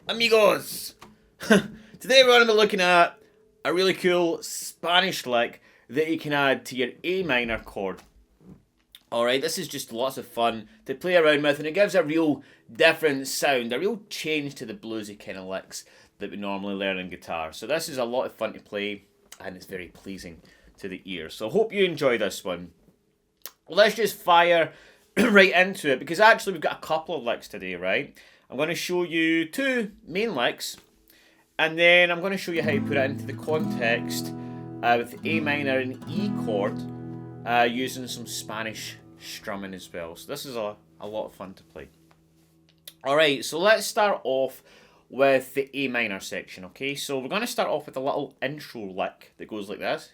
Amigos! Today we're going to be looking at a really cool Spanish lick that you can add to your A minor chord. Alright, this is just lots of fun to play around with, and it gives a real different sound, a real change to the bluesy kind of licks that we normally learn in guitar. So this is a lot of fun to play, and it's very pleasing to the ear. So I hope you enjoy this one. Let's just fire right into it, because actually we've got a couple of licks today, right? I'm going to show you two main licks, and then I'm going to show you how to put it into the context with A minor and E chord, using some Spanish strumming as well. So this is a lot of fun to play. Alright, so let's start off with the A minor section, okay? So we're going to start off with a little intro lick that goes like this.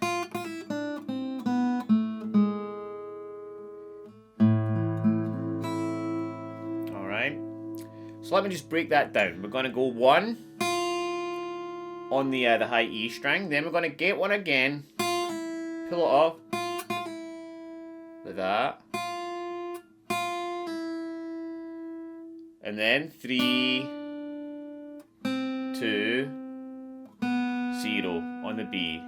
Alright, so let me just break that down. We're going to go one on the high E string, then we're going to get one again, pull it off, like that, and then 3, 2, 0 on the B.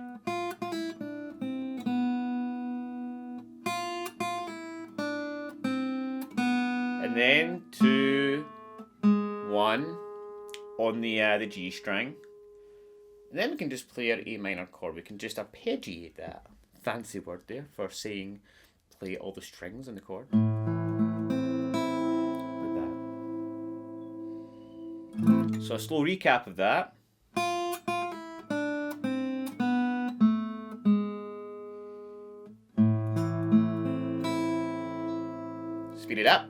And then 2, 1 on the G string. And then we can just play our A minor chord. We can just arpeggiate that. Fancy word there for saying play all the strings in the chord. Like that. So a slow recap of that. Speed it up.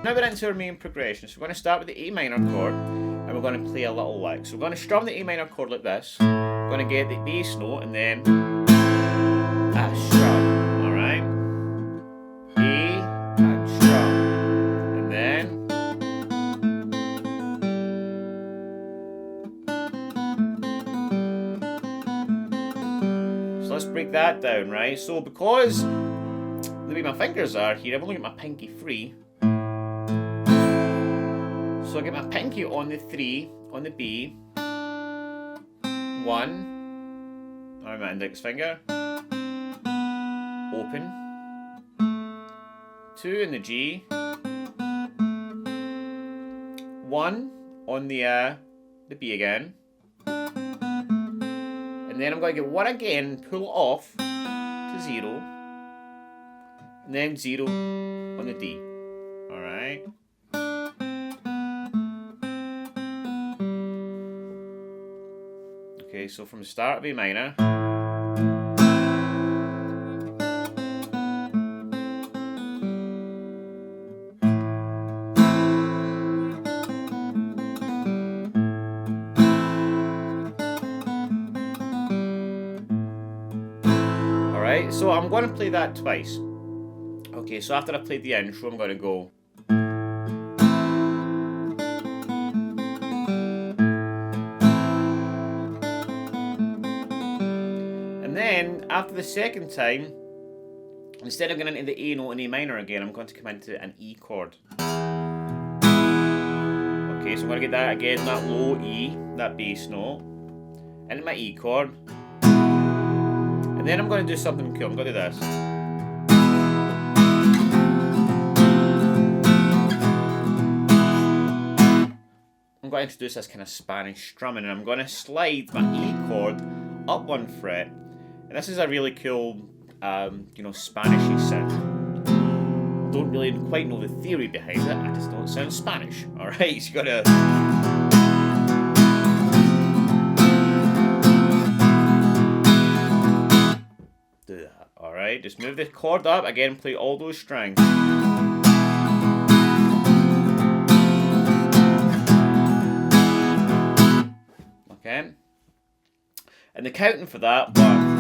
Now we're into our main progression. So we're going to start with the A minor chord, and we're going to play a little lick. So we're going to strum the A minor chord like this. We're going to get the bass note and then a strum. Alright? A and strum. And then so let's break that down, right? So because the way my fingers are here, I've only got my pinky free. So I get my pinky on the 3, on the B, 1, on my index finger, open, 2 in the G, 1 on the B again, and then I'm going to get 1 again, pull it off to 0, and then 0 on the D, alright? Okay, so from the start of A minor, alright, so I'm going to play that twice. Okay, so after I played the intro, I'm going to go. And then, after the second time, instead of going into the A note and A minor again, I'm going to come into an E chord. Okay, so I'm going to get that again, that low E, that bass note, into my E chord. And then I'm going to do something cool. I'm going to do this. I'm going to introduce this kind of Spanish strumming, and I'm going to slide my E chord up 1 fret. And this is a really cool, Spanishy sound. Don't really quite know the theory behind it. I just know it sounds Spanish. All right, so you gotta. Do that. All right, just move the chord up again. Play all those strings. Okay. And the counting for that: 1.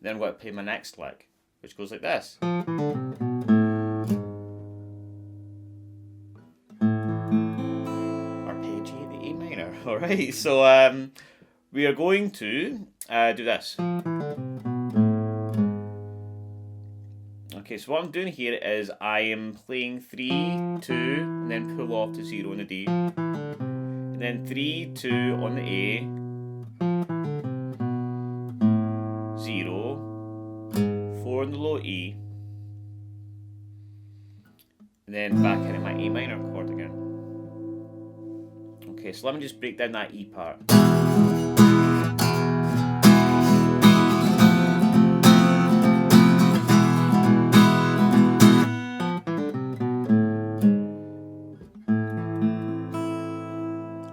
Then I'm going to play my next lick, which goes like this. Arpeggiate the A minor. Alright, so we are going to do this. Okay, so what I'm doing here is I am playing 3, 2, and then pull off to 0 on the D. And then 3, 2 on the A. 0, 4 on the low E. And then back into my A minor chord again. Okay, so let me just break down that E part.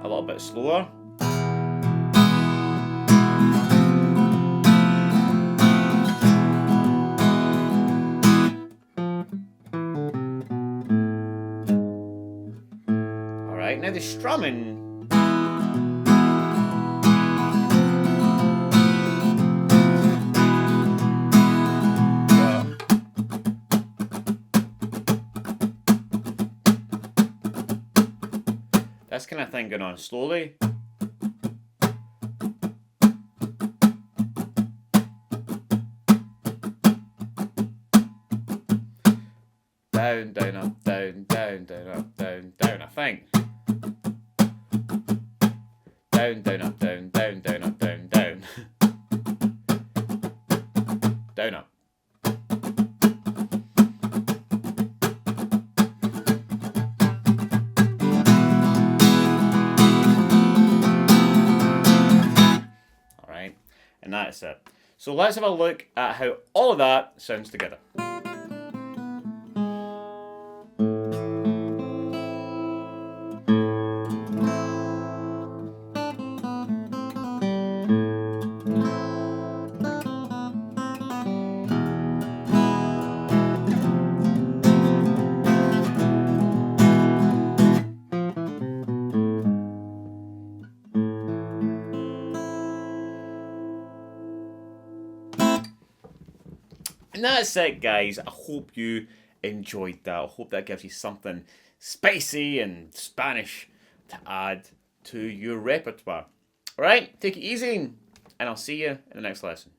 A little bit slower. Alright, now the strumming. This kind of thing going on slowly. Down, down, up, down, down, down, up, down, down, I think. Down, down, up, down, down, down, up, down, down. Down, up. Alright, and that's it. So let's have a look at how all of that sounds together. And that's it, guys. I hope you enjoyed that. I hope that gives you something spicy and Spanish to add to your repertoire. Alright, take it easy, and I'll see you in the next lesson.